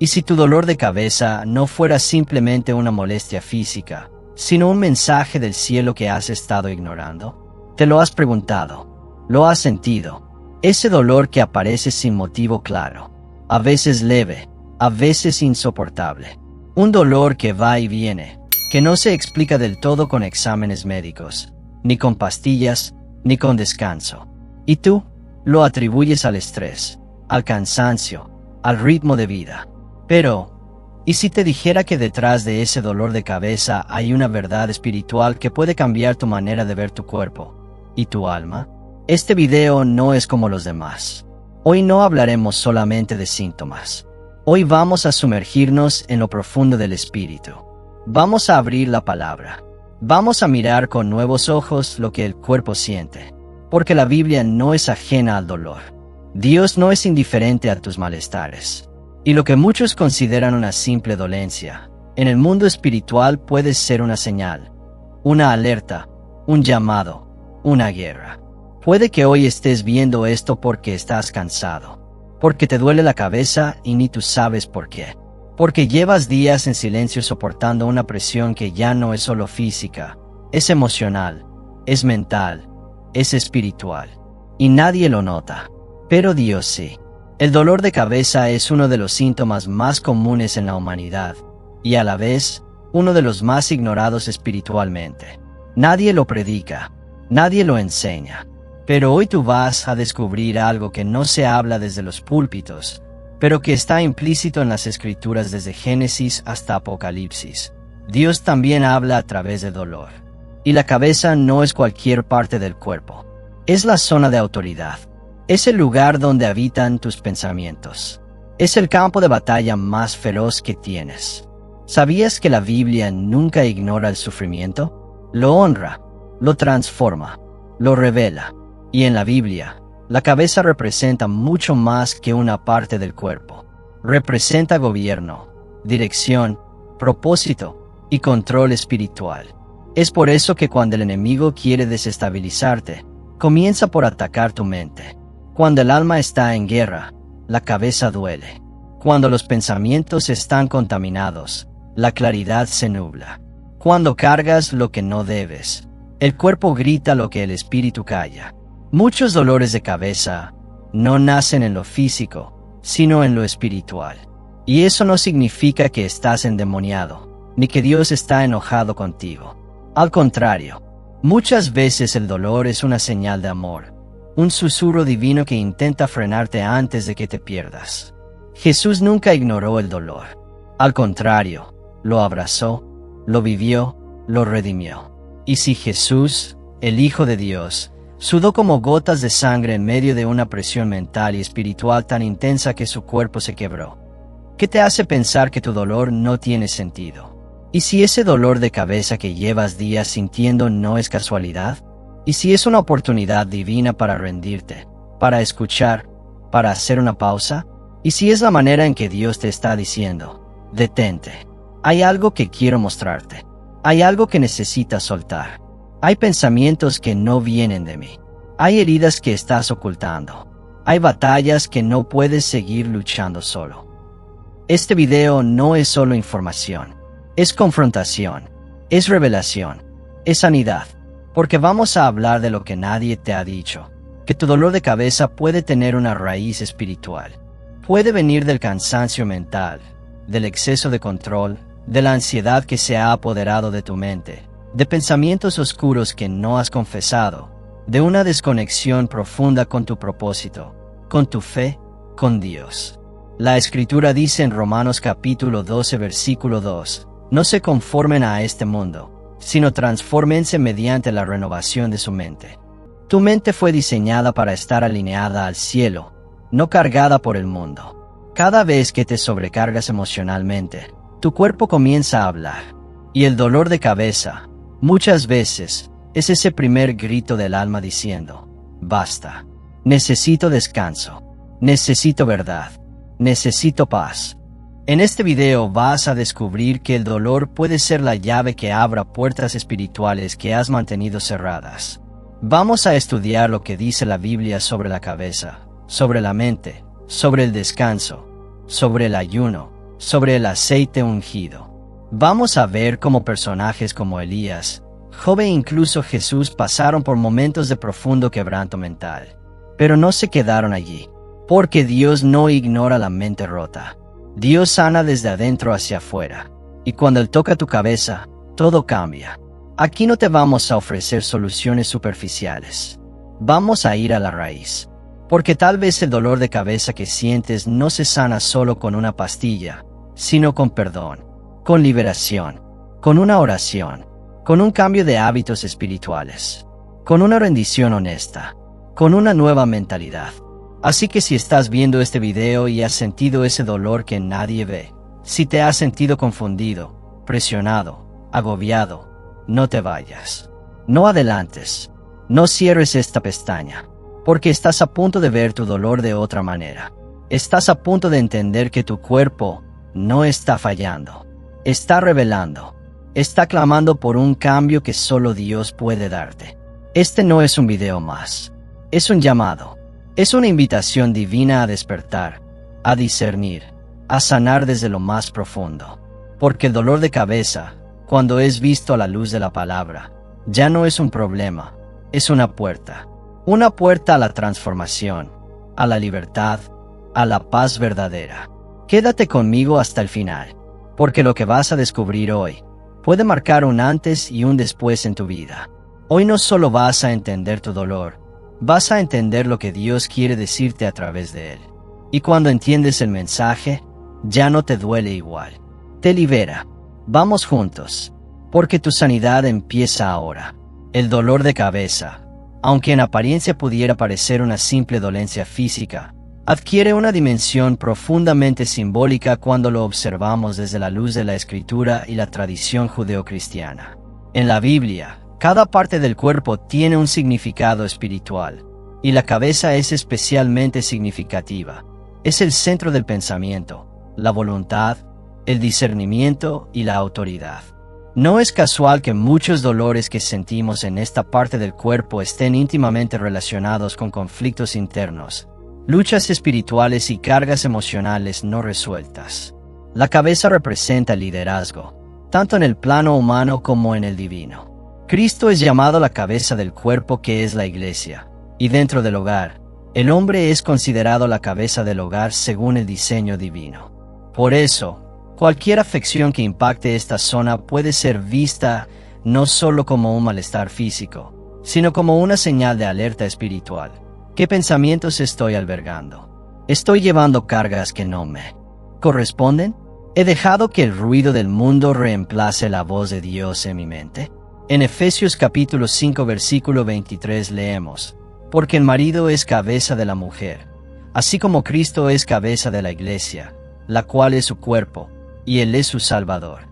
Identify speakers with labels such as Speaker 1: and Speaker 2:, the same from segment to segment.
Speaker 1: ¿Y si tu dolor de cabeza no fuera simplemente una molestia física, sino un mensaje del cielo que has estado ignorando? ¿Te lo has preguntado? ¿Lo has sentido? Ese dolor que aparece sin motivo claro, a veces leve, a veces insoportable. Un dolor que va y viene, que no se explica del todo con exámenes médicos, ni con pastillas, ni con descanso. Y tú lo atribuyes al estrés, al cansancio, al ritmo de vida. Pero, ¿y si te dijera que detrás de ese dolor de cabeza hay una verdad espiritual que puede cambiar tu manera de ver tu cuerpo y tu alma? Este video no es como los demás. Hoy no hablaremos solamente de síntomas. Hoy vamos a sumergirnos en lo profundo del espíritu. Vamos a abrir la palabra. Vamos a mirar con nuevos ojos lo que el cuerpo siente. Porque la Biblia no es ajena al dolor. Dios no es indiferente a tus malestares. Y lo que muchos consideran una simple dolencia, en el mundo espiritual puede ser una señal, una alerta, un llamado, una guerra. Puede que hoy estés viendo esto porque estás cansado, porque te duele la cabeza y ni tú sabes por qué, porque llevas días en silencio soportando una presión que ya no es solo física, es emocional, es mental, es espiritual, y nadie lo nota, pero Dios sí. El dolor de cabeza es uno de los síntomas más comunes en la humanidad, y a la vez, uno de los más ignorados espiritualmente. Nadie lo predica, nadie lo enseña, pero hoy tú vas a descubrir algo que no se habla desde los púlpitos, pero que está implícito en las escrituras desde Génesis hasta Apocalipsis. Dios también habla a través del dolor. Y la cabeza no es cualquier parte del cuerpo, es la zona de autoridad. Es el lugar donde habitan tus pensamientos. Es el campo de batalla más feroz que tienes. ¿Sabías que la Biblia nunca ignora el sufrimiento? Lo honra, lo transforma, lo revela. Y en la Biblia, la cabeza representa mucho más que una parte del cuerpo. Representa gobierno, dirección, propósito y control espiritual. Es por eso que cuando el enemigo quiere desestabilizarte, comienza por atacar tu mente. Cuando el alma está en guerra, la cabeza duele. Cuando los pensamientos están contaminados, la claridad se nubla. Cuando cargas lo que no debes, el cuerpo grita lo que el espíritu calla. Muchos dolores de cabeza no nacen en lo físico, sino en lo espiritual. Y eso no significa que estás endemoniado, ni que Dios está enojado contigo. Al contrario, muchas veces el dolor es una señal de amor. Un susurro divino que intenta frenarte antes de que te pierdas. Jesús nunca ignoró el dolor. Al contrario, lo abrazó, lo vivió, lo redimió. Y si Jesús, el Hijo de Dios, sudó como gotas de sangre en medio de una presión mental y espiritual tan intensa que su cuerpo se quebró, ¿qué te hace pensar que tu dolor no tiene sentido? ¿Y si ese dolor de cabeza que llevas días sintiendo no es casualidad? ¿Y si es una oportunidad divina para rendirte, para escuchar, para hacer una pausa? ¿Y si es la manera en que Dios te está diciendo, detente? Hay algo que quiero mostrarte. Hay algo que necesitas soltar. Hay pensamientos que no vienen de mí. Hay heridas que estás ocultando. Hay batallas que no puedes seguir luchando solo. Este video no es solo información. Es confrontación. Es revelación. Es sanidad. Porque vamos a hablar de lo que nadie te ha dicho, que tu dolor de cabeza puede tener una raíz espiritual. Puede venir del cansancio mental, del exceso de control, de la ansiedad que se ha apoderado de tu mente, de pensamientos oscuros que no has confesado, de una desconexión profunda con tu propósito, con tu fe, con Dios. La Escritura dice en Romanos capítulo 12 versículo 2, no se conformen a este mundo, sino transfórmense mediante la renovación de su mente. Tu mente fue diseñada para estar alineada al cielo, no cargada por el mundo. Cada vez que te sobrecargas emocionalmente, tu cuerpo comienza a hablar. Y el dolor de cabeza, muchas veces, es ese primer grito del alma diciendo, basta, necesito descanso, necesito verdad, necesito paz. En este video vas a descubrir que el dolor puede ser la llave que abra puertas espirituales que has mantenido cerradas. Vamos a estudiar lo que dice la Biblia sobre la cabeza, sobre la mente, sobre el descanso, sobre el ayuno, sobre el aceite ungido. Vamos a ver cómo personajes como Elías, Job e incluso Jesús pasaron por momentos de profundo quebranto mental. Pero no se quedaron allí, porque Dios no ignora la mente rota. Dios sana desde adentro hacia afuera, y cuando Él toca tu cabeza, todo cambia. Aquí no te vamos a ofrecer soluciones superficiales. Vamos a ir a la raíz. Porque tal vez el dolor de cabeza que sientes no se sana solo con una pastilla, sino con perdón, con liberación, con una oración, con un cambio de hábitos espirituales, con una rendición honesta, con una nueva mentalidad. Así que si estás viendo este video y has sentido ese dolor que nadie ve, si te has sentido confundido, presionado, agobiado, no te vayas. No adelantes. No cierres esta pestaña. Porque estás a punto de ver tu dolor de otra manera. Estás a punto de entender que tu cuerpo no está fallando. Está revelando. Está clamando por un cambio que solo Dios puede darte. Este no es un video más. Es un llamado. Es una invitación divina a despertar, a discernir, a sanar desde lo más profundo. Porque el dolor de cabeza, cuando es visto a la luz de la palabra, ya no es un problema, es una puerta. Una puerta a la transformación, a la libertad, a la paz verdadera. Quédate conmigo hasta el final, porque lo que vas a descubrir hoy puede marcar un antes y un después en tu vida. Hoy no solo vas a entender tu dolor, vas a entender lo que Dios quiere decirte a través de él. Y cuando entiendes el mensaje, ya no te duele igual. Te libera. Vamos juntos, porque tu sanidad empieza ahora. El dolor de cabeza, aunque en apariencia pudiera parecer una simple dolencia física, adquiere una dimensión profundamente simbólica cuando lo observamos desde la luz de la Escritura y la tradición judeocristiana. En la Biblia, cada parte del cuerpo tiene un significado espiritual, y la cabeza es especialmente significativa. Es el centro del pensamiento, la voluntad, el discernimiento y la autoridad. No es casual que muchos dolores que sentimos en esta parte del cuerpo estén íntimamente relacionados con conflictos internos, luchas espirituales y cargas emocionales no resueltas. La cabeza representa el liderazgo, tanto en el plano humano como en el divino. Cristo es llamado la cabeza del cuerpo que es la iglesia, y dentro del hogar, el hombre es considerado la cabeza del hogar según el diseño divino. Por eso, cualquier afección que impacte esta zona puede ser vista no solo como un malestar físico, sino como una señal de alerta espiritual. ¿Qué pensamientos estoy albergando? ¿Estoy llevando cargas que no me corresponden? ¿He dejado que el ruido del mundo reemplace la voz de Dios en mi mente? En Efesios capítulo 5 versículo 23 leemos: porque el marido es cabeza de la mujer, así como Cristo es cabeza de la iglesia, la cual es su cuerpo, y Él es su Salvador.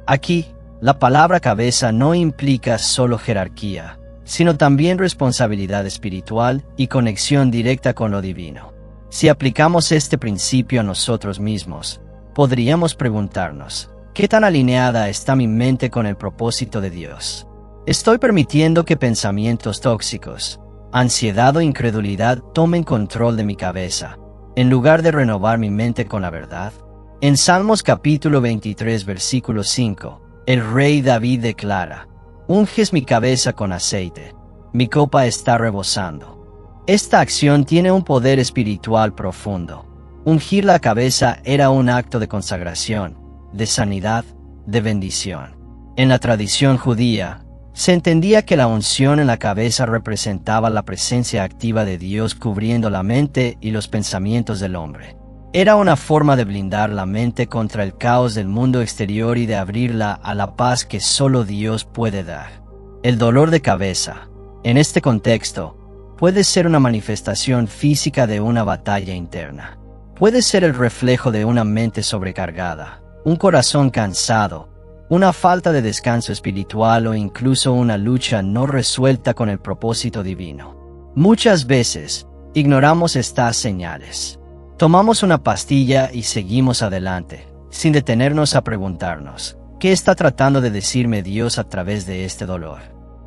Speaker 1: Aquí, la palabra cabeza no implica solo jerarquía, sino también responsabilidad espiritual y conexión directa con lo divino. Si aplicamos este principio a nosotros mismos, podríamos preguntarnos, ¿qué tan alineada está mi mente con el propósito de Dios? ¿Estoy permitiendo que pensamientos tóxicos, ansiedad o incredulidad tomen control de mi cabeza, en lugar de renovar mi mente con la verdad? En Salmos capítulo 23 versículo 5, el rey David declara: unges mi cabeza con aceite, mi copa está rebosando. Esta acción tiene un poder espiritual profundo. Ungir la cabeza era un acto de consagración, de sanidad, de bendición. En la tradición judía, se entendía que la unción en la cabeza representaba la presencia activa de Dios cubriendo la mente y los pensamientos del hombre. Era una forma de blindar la mente contra el caos del mundo exterior y de abrirla a la paz que solo Dios puede dar. El dolor de cabeza, en este contexto, puede ser una manifestación física de una batalla interna. Puede ser el reflejo de una mente sobrecargada, un corazón cansado, una falta de descanso espiritual o incluso una lucha no resuelta con el propósito divino. Muchas veces, ignoramos estas señales. Tomamos una pastilla y seguimos adelante, sin detenernos a preguntarnos, ¿qué está tratando de decirme Dios a través de este dolor?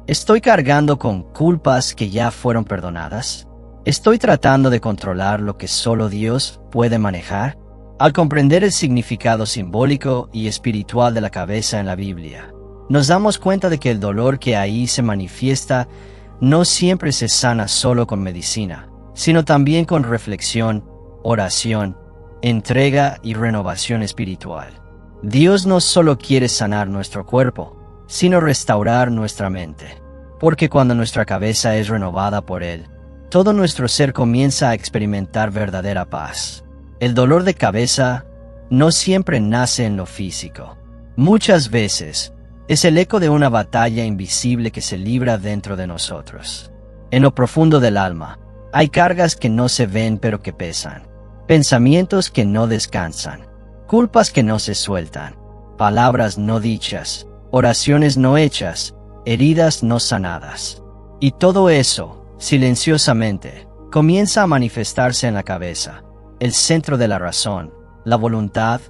Speaker 1: ¿Estoy cargando con culpas que ya fueron perdonadas? ¿Estoy tratando de controlar lo que solo Dios puede manejar? Al comprender el significado simbólico y espiritual de la cabeza en la Biblia, nos damos cuenta de que el dolor que ahí se manifiesta no siempre se sana solo con medicina, sino también con reflexión, oración, entrega y renovación espiritual. Dios no solo quiere sanar nuestro cuerpo, sino restaurar nuestra mente, porque cuando nuestra cabeza es renovada por Él, todo nuestro ser comienza a experimentar verdadera paz. El dolor de cabeza no siempre nace en lo físico. Muchas veces es el eco de una batalla invisible que se libra dentro de nosotros. En lo profundo del alma, hay cargas que no se ven pero que pesan, pensamientos que no descansan, culpas que no se sueltan, palabras no dichas, oraciones no hechas, heridas no sanadas. Y todo eso, silenciosamente, comienza a manifestarse en la cabeza, el centro de la razón, la voluntad,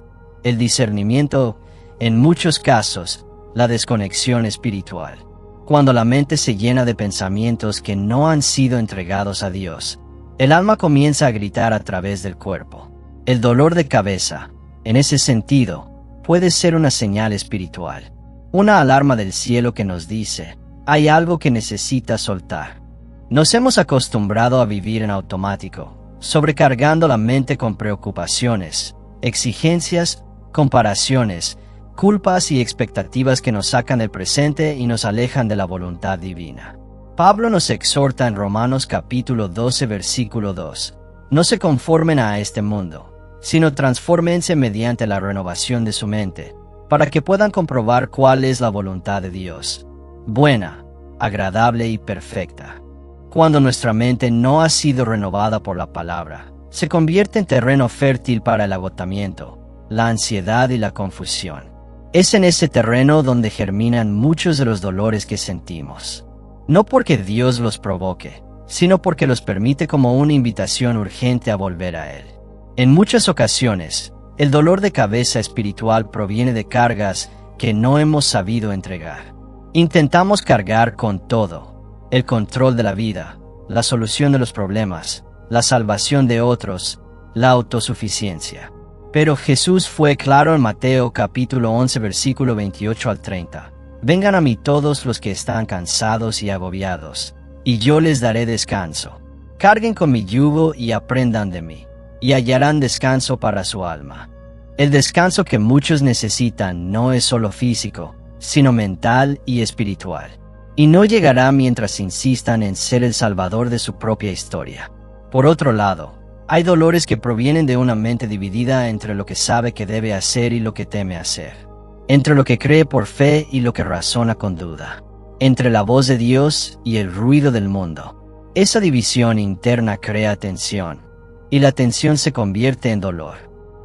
Speaker 1: el discernimiento, en muchos casos, la desconexión espiritual. Cuando la mente se llena de pensamientos que no han sido entregados a Dios, el alma comienza a gritar a través del cuerpo. El dolor de cabeza, en ese sentido, puede ser una señal espiritual, una alarma del cielo que nos dice, hay algo que necesitas soltar. Nos hemos acostumbrado a vivir en automático, sobrecargando la mente con preocupaciones, exigencias, comparaciones, culpas y expectativas que nos sacan del presente y nos alejan de la voluntad divina. Pablo nos exhorta en Romanos capítulo 12 versículo 2, no se conformen a este mundo, sino transfórmense mediante la renovación de su mente, para que puedan comprobar cuál es la voluntad de Dios, buena, agradable y perfecta. Cuando nuestra mente no ha sido renovada por la palabra, se convierte en terreno fértil para el agotamiento, la ansiedad y la confusión. Es en ese terreno donde germinan muchos de los dolores que sentimos. No porque Dios los provoque, sino porque los permite como una invitación urgente a volver a Él. En muchas ocasiones, el dolor de cabeza espiritual proviene de cargas que no hemos sabido entregar. Intentamos cargar con todo: el control de la vida, la solución de los problemas, la salvación de otros, la autosuficiencia. Pero Jesús fue claro en Mateo capítulo 11 versículo 28 al 30. Vengan a mí todos los que están cansados y agobiados, y yo les daré descanso. Carguen con mi yugo y aprendan de mí, y hallarán descanso para su alma. El descanso que muchos necesitan no es solo físico, sino mental y espiritual. Y no llegará mientras insistan en ser el salvador de su propia historia. Por otro lado, hay dolores que provienen de una mente dividida entre lo que sabe que debe hacer y lo que teme hacer, entre lo que cree por fe y lo que razona con duda, entre la voz de Dios y el ruido del mundo. Esa división interna crea tensión, y la tensión se convierte en dolor.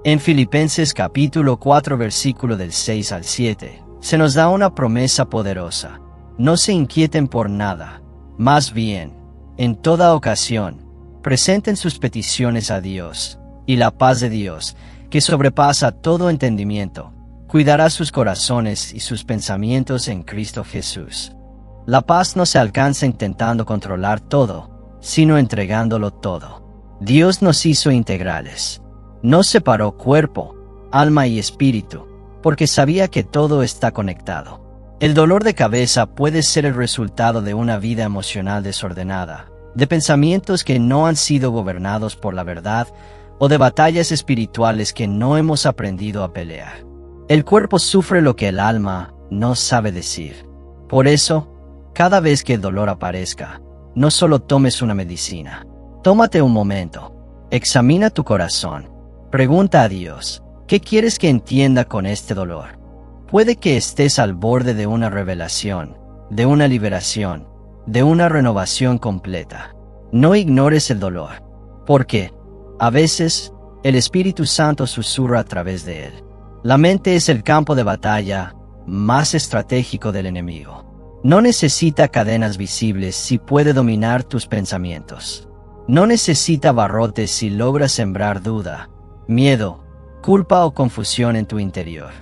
Speaker 1: En Filipenses capítulo 4 versículo del 6 al 7, se nos da una promesa poderosa: no se inquieten por nada, más bien, en toda ocasión, presenten sus peticiones a Dios, y la paz de Dios, que sobrepasa todo entendimiento, cuidará sus corazones y sus pensamientos en Cristo Jesús. La paz no se alcanza intentando controlar todo, sino entregándolo todo. Dios nos hizo integrales. No separó cuerpo, alma y espíritu, porque sabía que todo está conectado. El dolor de cabeza puede ser el resultado de una vida emocional desordenada, de pensamientos que no han sido gobernados por la verdad o de batallas espirituales que no hemos aprendido a pelear. El cuerpo sufre lo que el alma no sabe decir. Por eso, cada vez que el dolor aparezca, no solo tomes una medicina. Tómate un momento, examina tu corazón, pregunta a Dios, ¿qué quieres que entienda con este dolor? Puede que estés al borde de una revelación, de una liberación, de una renovación completa. No ignores el dolor, porque, a veces, el Espíritu Santo susurra a través de él. La mente es el campo de batalla más estratégico del enemigo. No necesita cadenas visibles si puede dominar tus pensamientos. No necesita barrotes si logra sembrar duda, miedo, culpa o confusión en tu interior.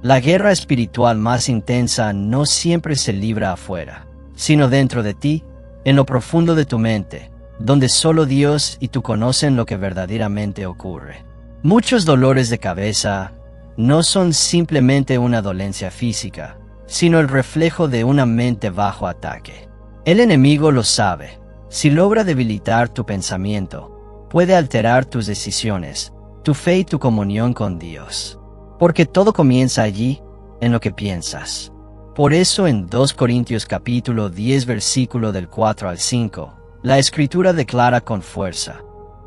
Speaker 1: La guerra espiritual más intensa no siempre se libra afuera, sino dentro de ti, en lo profundo de tu mente, donde solo Dios y tú conocen lo que verdaderamente ocurre. Muchos dolores de cabeza no son simplemente una dolencia física, sino el reflejo de una mente bajo ataque. El enemigo lo sabe. Si logra debilitar tu pensamiento, puede alterar tus decisiones, tu fe y tu comunión con Dios. Porque todo comienza allí, en lo que piensas. Por eso en 2 Corintios capítulo 10 versículo del 4 al 5, la Escritura declara con fuerza: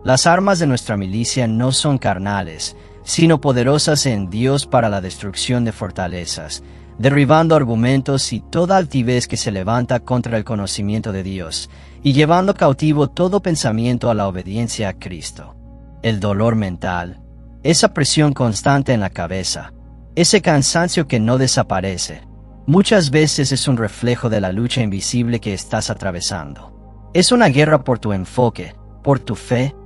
Speaker 1: las armas de nuestra milicia no son carnales, sino poderosas en Dios para la destrucción de fortalezas, derribando argumentos y toda altivez que se levanta contra el conocimiento de Dios, y llevando cautivo todo pensamiento a la obediencia a Cristo. El dolor mental, esa presión constante en la cabeza, ese cansancio que no desaparece, muchas veces es un reflejo de la lucha invisible que estás atravesando. Es una guerra por tu enfoque, por tu fe,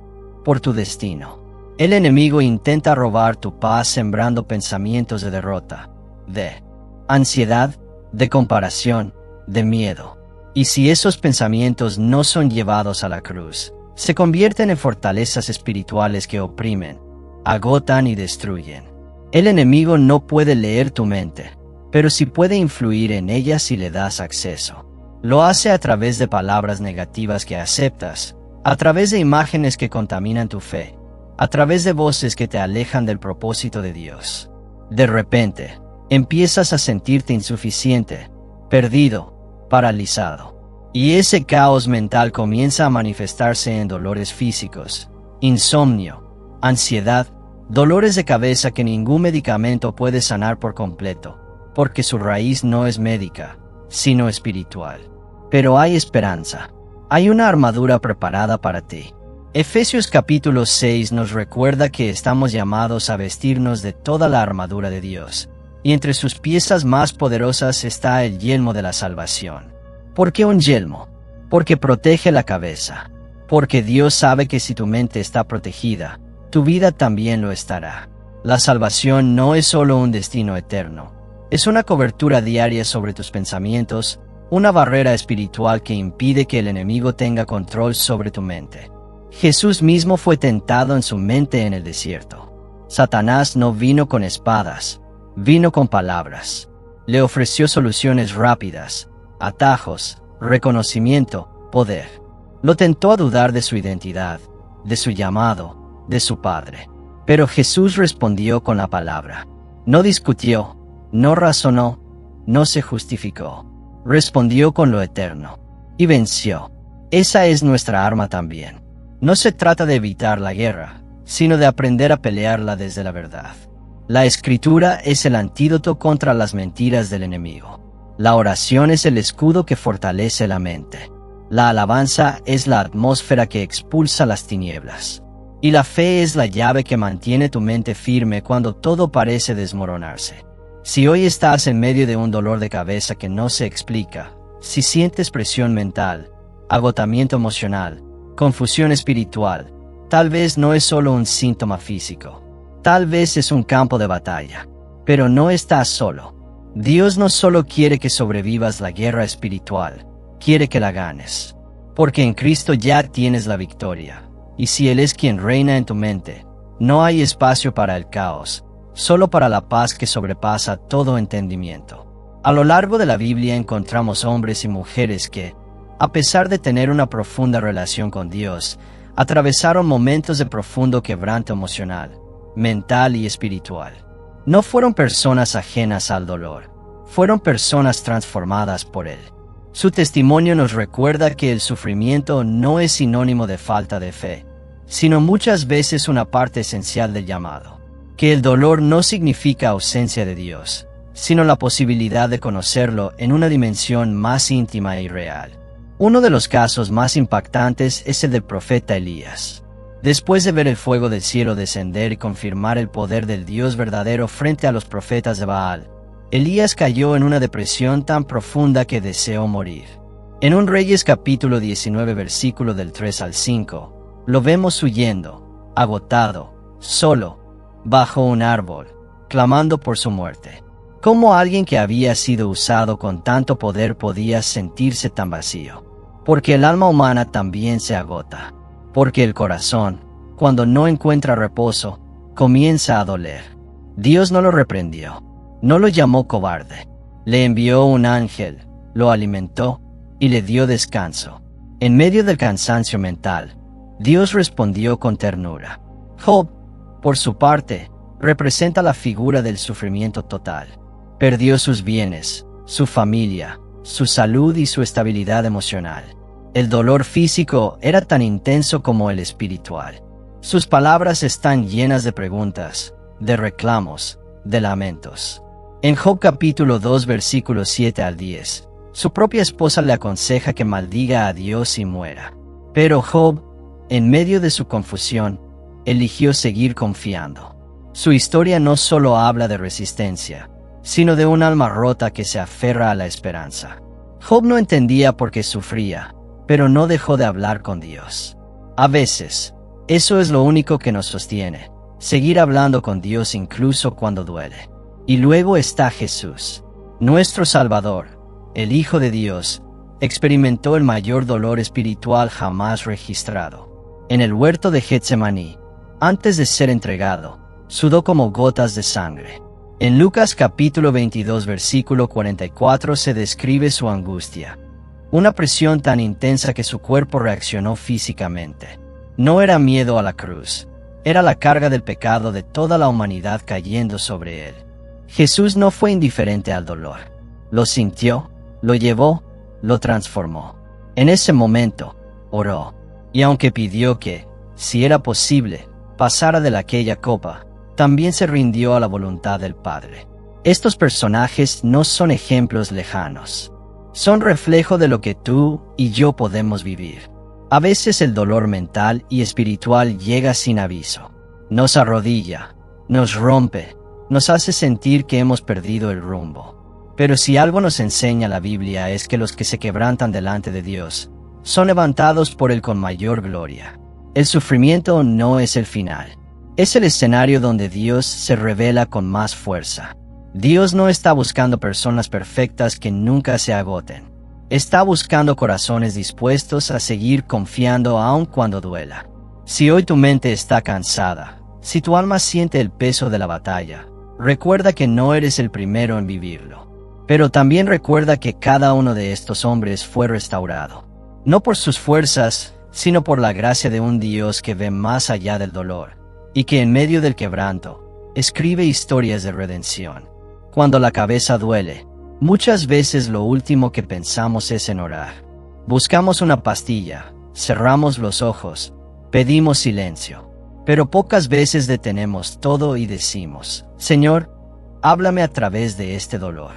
Speaker 1: por tu destino. El enemigo intenta robar tu paz sembrando pensamientos de derrota, de ansiedad, de comparación, de miedo. Y si esos pensamientos no son llevados a la cruz, se convierten en fortalezas espirituales que oprimen, agotan y destruyen. El enemigo no puede leer tu mente, pero sí puede influir en ella si le das acceso. Lo hace a través de palabras negativas que aceptas, a través de imágenes que contaminan tu fe, a través de voces que te alejan del propósito de Dios. De repente, empiezas a sentirte insuficiente, perdido, paralizado. Y ese caos mental comienza a manifestarse en dolores físicos, insomnio, ansiedad, dolores de cabeza que ningún medicamento puede sanar por completo, porque su raíz no es médica, sino espiritual. Pero hay esperanza. Hay una armadura preparada para ti. Efesios capítulo 6 nos recuerda que estamos llamados a vestirnos de toda la armadura de Dios, y entre sus piezas más poderosas está el yelmo de la salvación. ¿Por qué un yelmo? Porque protege la cabeza. Porque Dios sabe que si tu mente está protegida, tu vida también lo estará. La salvación no es solo un destino eterno, es una cobertura diaria sobre tus pensamientos, una barrera espiritual que impide que el enemigo tenga control sobre tu mente. Jesús mismo fue tentado en su mente en el desierto. Satanás no vino con espadas, vino con palabras. Le ofreció soluciones rápidas, atajos, reconocimiento, poder. Lo tentó a dudar de su identidad, de su llamado, de su Padre. Pero Jesús respondió con la palabra. No discutió, no razonó, no se justificó. Respondió con lo eterno. Y venció. Esa es nuestra arma también. No se trata de evitar la guerra, sino de aprender a pelearla desde la verdad. La Escritura es el antídoto contra las mentiras del enemigo. La oración es el escudo que fortalece la mente. La alabanza es la atmósfera que expulsa las tinieblas. Y la fe es la llave que mantiene tu mente firme cuando todo parece desmoronarse. Si hoy estás en medio de un dolor de cabeza que no se explica, si sientes presión mental, agotamiento emocional, confusión espiritual, tal vez no es solo un síntoma físico. Tal vez es un campo de batalla. Pero no estás solo. Dios no solo quiere que sobrevivas la guerra espiritual, quiere que la ganes. Porque en Cristo ya tienes la victoria. Y si Él es quien reina en tu mente, no hay espacio para el caos, solo para la paz que sobrepasa todo entendimiento. A lo largo de la Biblia encontramos hombres y mujeres que, a pesar de tener una profunda relación con Dios, atravesaron momentos de profundo quebranto emocional, mental y espiritual. No fueron personas ajenas al dolor, fueron personas transformadas por él. Su testimonio nos recuerda que el sufrimiento no es sinónimo de falta de fe, sino muchas veces una parte esencial del llamado. Que el dolor no significa ausencia de Dios, sino la posibilidad de conocerlo en una dimensión más íntima y real. Uno de los casos más impactantes es el del profeta Elías. Después de ver el fuego del cielo descender y confirmar el poder del Dios verdadero frente a los profetas de Baal, Elías cayó en una depresión tan profunda que deseó morir. En 1 Reyes capítulo 19 versículo del 3 al 5, lo vemos huyendo, agotado, solo, bajo un árbol, clamando por su muerte. ¿Cómo alguien que había sido usado con tanto poder podía sentirse tan vacío? Porque el alma humana también se agota. Porque el corazón, cuando no encuentra reposo, comienza a doler. Dios no lo reprendió, no lo llamó cobarde. Le envió un ángel, lo alimentó y le dio descanso. En medio del cansancio mental, Dios respondió con ternura. Job, por su parte, representa la figura del sufrimiento total. Perdió sus bienes, su familia, su salud y su estabilidad emocional. El dolor físico era tan intenso como el espiritual. Sus palabras están llenas de preguntas, de reclamos, de lamentos. En Job capítulo 2 versículos 7 al 10, su propia esposa le aconseja que maldiga a Dios y muera. Pero Job, en medio de su confusión, eligió seguir confiando. Su historia no solo habla de resistencia, sino de un alma rota que se aferra a la esperanza. Job no entendía por qué sufría, pero no dejó de hablar con Dios. A veces, eso es lo único que nos sostiene, seguir hablando con Dios incluso cuando duele. Y luego está Jesús, nuestro Salvador, el Hijo de Dios, experimentó el mayor dolor espiritual jamás registrado. En el huerto de Getsemaní, antes de ser entregado, sudó como gotas de sangre. En Lucas capítulo 22 versículo 44 se describe su angustia. Una presión tan intensa que su cuerpo reaccionó físicamente. No era miedo a la cruz, era la carga del pecado de toda la humanidad cayendo sobre él. Jesús no fue indiferente al dolor. Lo sintió, lo llevó, lo transformó. En ese momento, oró, y aunque pidió que, si era posible, pasara de aquella copa, también se rindió a la voluntad del Padre. Estos personajes no son ejemplos lejanos. Son reflejo de lo que tú y yo podemos vivir. A veces el dolor mental y espiritual llega sin aviso. Nos arrodilla, nos rompe, nos hace sentir que hemos perdido el rumbo. Pero si algo nos enseña la Biblia es que los que se quebrantan delante de Dios son levantados por Él con mayor gloria. El sufrimiento no es el final. Es el escenario donde Dios se revela con más fuerza. Dios no está buscando personas perfectas que nunca se agoten. Está buscando corazones dispuestos a seguir confiando aun cuando duela. Si hoy tu mente está cansada, si tu alma siente el peso de la batalla, recuerda que no eres el primero en vivirlo. Pero también recuerda que cada uno de estos hombres fue restaurado. No por sus fuerzas, sino por la gracia de un Dios que ve más allá del dolor, y que en medio del quebranto, escribe historias de redención. Cuando la cabeza duele, muchas veces lo último que pensamos es en orar. Buscamos una pastilla, cerramos los ojos, pedimos silencio. Pero pocas veces detenemos todo y decimos, Señor, háblame a través de este dolor.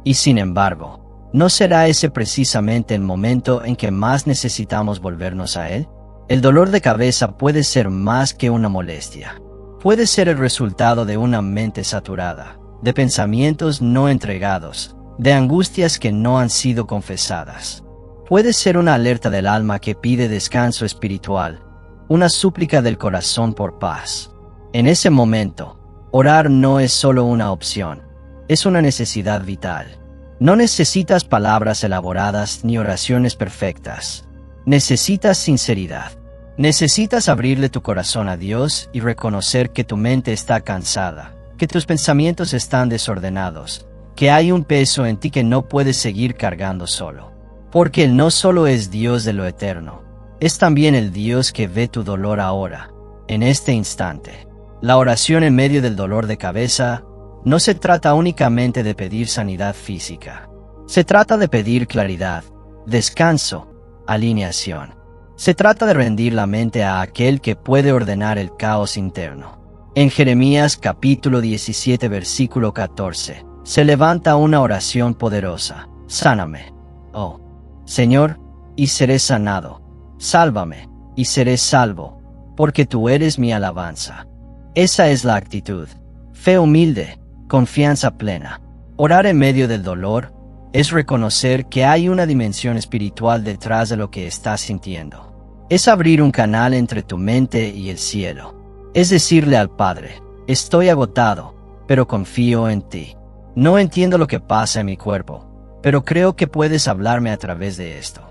Speaker 1: Y sin embargo, ¿no será ese precisamente el momento en que más necesitamos volvernos a Él? El dolor de cabeza puede ser más que una molestia. Puede ser el resultado de una mente saturada, de pensamientos no entregados, de angustias que no han sido confesadas. Puede ser una alerta del alma que pide descanso espiritual, una súplica del corazón por paz. En ese momento, orar no es solo una opción, es una necesidad vital. No necesitas palabras elaboradas ni oraciones perfectas. Necesitas sinceridad. Necesitas abrirle tu corazón a Dios y reconocer que tu mente está cansada, que tus pensamientos están desordenados, que hay un peso en ti que no puedes seguir cargando solo. Porque Él no solo es Dios de lo eterno, es también el Dios que ve tu dolor ahora, en este instante. La oración en medio del dolor de cabeza no se trata únicamente de pedir sanidad física. Se trata de pedir claridad, descanso, alineación. Se trata de rendir la mente a aquel que puede ordenar el caos interno. En Jeremías capítulo 17 versículo 14, se levanta una oración poderosa. Sáname, oh Señor, y seré sanado. Sálvame, y seré salvo, porque tú eres mi alabanza. Esa es la actitud. Fe humilde, confianza plena. Orar en medio del dolor es reconocer que hay una dimensión espiritual detrás de lo que estás sintiendo. Es abrir un canal entre tu mente y el cielo. Es decirle al Padre, estoy agotado, pero confío en ti. No entiendo lo que pasa en mi cuerpo, pero creo que puedes hablarme a través de esto.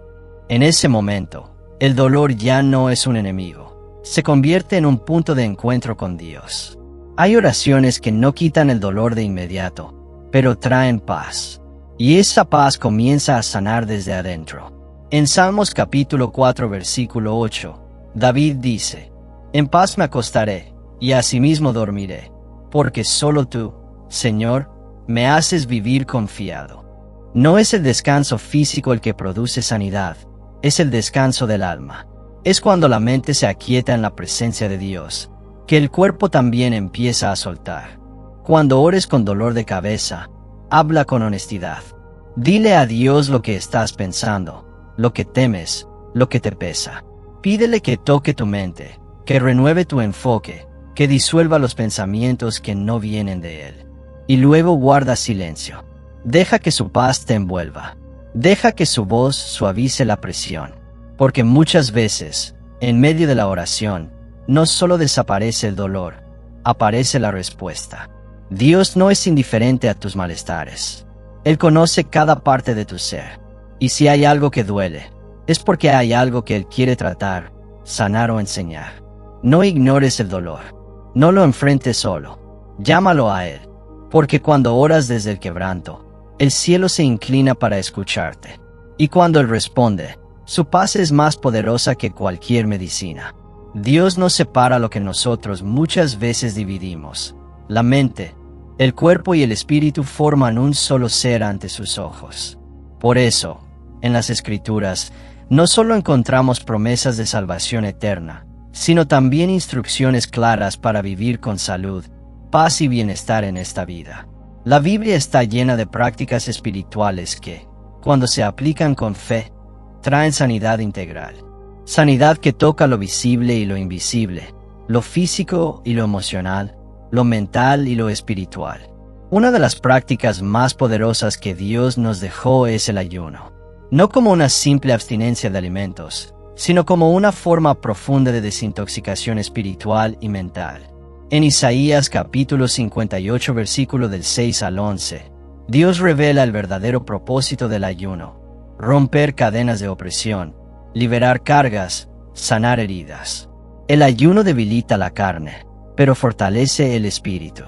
Speaker 1: En ese momento, el dolor ya no es un enemigo. Se convierte en un punto de encuentro con Dios. Hay oraciones que no quitan el dolor de inmediato, pero traen paz. Y esa paz comienza a sanar desde adentro. En Salmos capítulo 4 versículo 8, David dice: En paz me acostaré, y asimismo dormiré, porque solo tú, Señor, me haces vivir confiado. No es el descanso físico el que produce sanidad, es el descanso del alma. Es cuando la mente se aquieta en la presencia de Dios, que el cuerpo también empieza a soltar. Cuando ores con dolor de cabeza, habla con honestidad. Dile a Dios lo que estás pensando, lo que temes, lo que te pesa. Pídele que toque tu mente, que renueve tu enfoque, que disuelva los pensamientos que no vienen de Él. Y luego guarda silencio. Deja que su paz te envuelva. Deja que su voz suavice la presión. Porque muchas veces, en medio de la oración, no solo desaparece el dolor, aparece la respuesta. Dios no es indiferente a tus malestares. Él conoce cada parte de tu ser. Y si hay algo que duele, es porque hay algo que Él quiere tratar, sanar o enseñar. No ignores el dolor. No lo enfrentes solo. Llámalo a Él. Porque cuando oras desde el quebranto, el cielo se inclina para escucharte. Y cuando Él responde, su paz es más poderosa que cualquier medicina. Dios nos separa lo que nosotros muchas veces dividimos. La mente, el cuerpo y el espíritu forman un solo ser ante sus ojos. Por eso, en las Escrituras, no solo encontramos promesas de salvación eterna, sino también instrucciones claras para vivir con salud, paz y bienestar en esta vida. La Biblia está llena de prácticas espirituales que, cuando se aplican con fe, traen sanidad integral. Sanidad que toca lo visible y lo invisible, lo físico y lo emocional, lo mental y lo espiritual. Una de las prácticas más poderosas que Dios nos dejó es el ayuno. No como una simple abstinencia de alimentos, sino como una forma profunda de desintoxicación espiritual y mental. En Isaías capítulo 58 versículo del 6 al 11, Dios revela el verdadero propósito del ayuno: romper cadenas de opresión, liberar cargas, sanar heridas. El ayuno debilita la carne, pero fortalece el espíritu.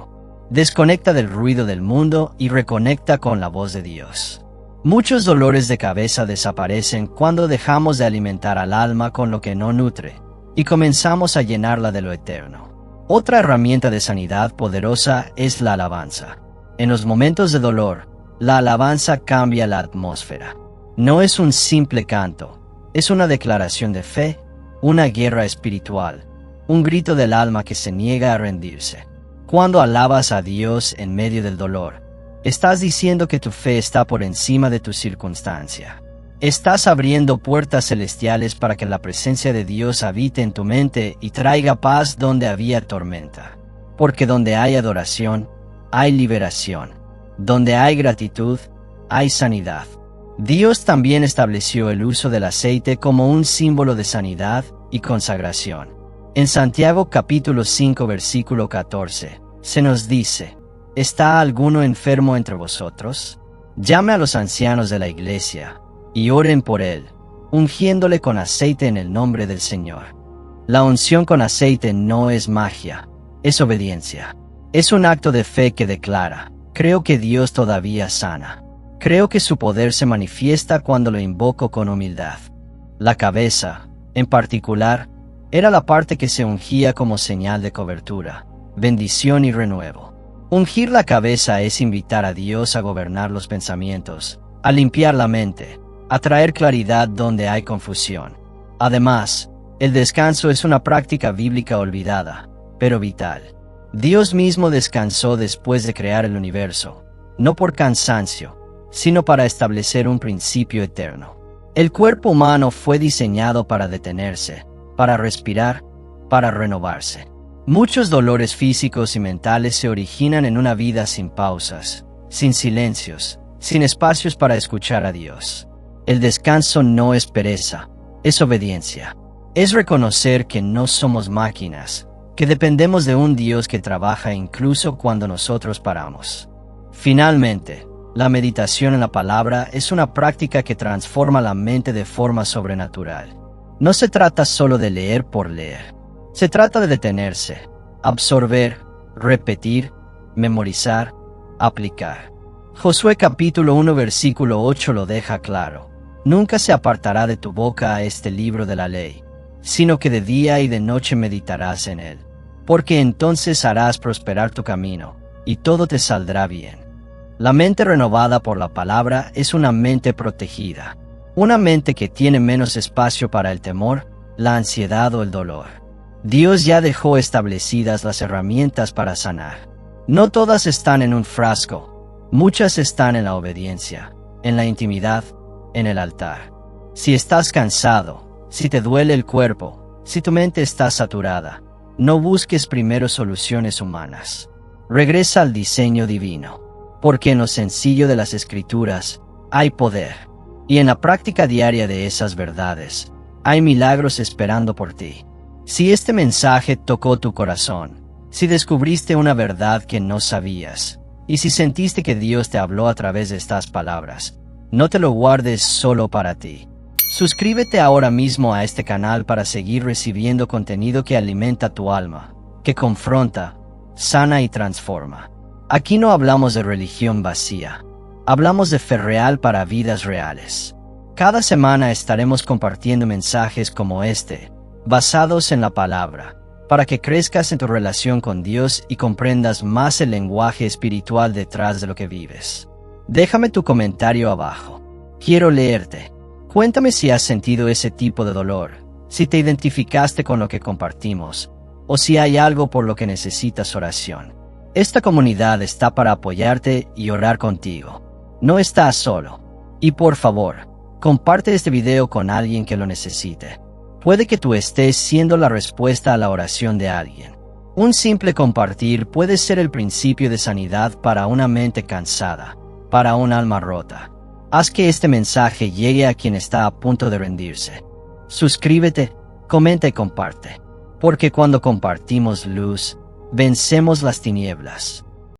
Speaker 1: Desconecta del ruido del mundo y reconecta con la voz de Dios. Muchos dolores de cabeza desaparecen cuando dejamos de alimentar al alma con lo que no nutre y comenzamos a llenarla de lo eterno. Otra herramienta de sanidad poderosa es la alabanza. En los momentos de dolor, la alabanza cambia la atmósfera. No es un simple canto, es una declaración de fe, una guerra espiritual, un grito del alma que se niega a rendirse. Cuando alabas a Dios en medio del dolor, estás diciendo que tu fe está por encima de tu circunstancia. Estás abriendo puertas celestiales para que la presencia de Dios habite en tu mente y traiga paz donde había tormenta. Porque donde hay adoración, hay liberación. Donde hay gratitud, hay sanidad. Dios también estableció el uso del aceite como un símbolo de sanidad y consagración. En Santiago capítulo 5 versículo 14, se nos dice: ¿Está alguno enfermo entre vosotros? Llame a los ancianos de la iglesia, y oren por él, ungiéndole con aceite en el nombre del Señor. La unción con aceite no es magia, es obediencia. Es un acto de fe que declara: creo que Dios todavía sana. Creo que su poder se manifiesta cuando lo invoco con humildad. La cabeza, en particular, era la parte que se ungía como señal de cobertura, bendición y renuevo. Ungir la cabeza es invitar a Dios a gobernar los pensamientos, a limpiar la mente, a traer claridad donde hay confusión. Además, el descanso es una práctica bíblica olvidada, pero vital. Dios mismo descansó después de crear el universo, no por cansancio, sino para establecer un principio eterno. El cuerpo humano fue diseñado para detenerse, para respirar, para renovarse. Muchos dolores físicos y mentales se originan en una vida sin pausas, sin silencios, sin espacios para escuchar a Dios. El descanso no es pereza, es obediencia. Es reconocer que no somos máquinas, que dependemos de un Dios que trabaja incluso cuando nosotros paramos. Finalmente, la meditación en la palabra es una práctica que transforma la mente de forma sobrenatural. No se trata solo de leer por leer. Se trata de detenerse, absorber, repetir, memorizar, aplicar. Josué capítulo 1 versículo 8 lo deja claro. Nunca se apartará de tu boca este libro de la ley, sino que de día y de noche meditarás en él, porque entonces harás prosperar tu camino, y todo te saldrá bien. La mente renovada por la palabra es una mente protegida, una mente que tiene menos espacio para el temor, la ansiedad o el dolor. Dios ya dejó establecidas las herramientas para sanar. No todas están en un frasco, muchas están en la obediencia, en la intimidad, en el altar. Si estás cansado, si te duele el cuerpo, si tu mente está saturada, no busques primero soluciones humanas. Regresa al diseño divino, porque en lo sencillo de las Escrituras hay poder, y en la práctica diaria de esas verdades hay milagros esperando por ti. Si este mensaje tocó tu corazón, si descubriste una verdad que no sabías, y si sentiste que Dios te habló a través de estas palabras, no te lo guardes solo para ti. Suscríbete ahora mismo a este canal para seguir recibiendo contenido que alimenta tu alma, que confronta, sana y transforma. Aquí no hablamos de religión vacía, hablamos de fe real para vidas reales. Cada semana estaremos compartiendo mensajes como este, basados en la palabra, para que crezcas en tu relación con Dios y comprendas más el lenguaje espiritual detrás de lo que vives. Déjame tu comentario abajo. Quiero leerte. Cuéntame si has sentido ese tipo de dolor, si te identificaste con lo que compartimos, o si hay algo por lo que necesitas oración. Esta comunidad está para apoyarte y orar contigo. No estás solo. Y por favor, comparte este video con alguien que lo necesite. Puede que tú estés siendo la respuesta a la oración de alguien. Un simple compartir puede ser el principio de sanidad para una mente cansada, para un alma rota. Haz que este mensaje llegue a quien está a punto de rendirse. Suscríbete, comenta y comparte. Porque cuando compartimos luz, vencemos las tinieblas.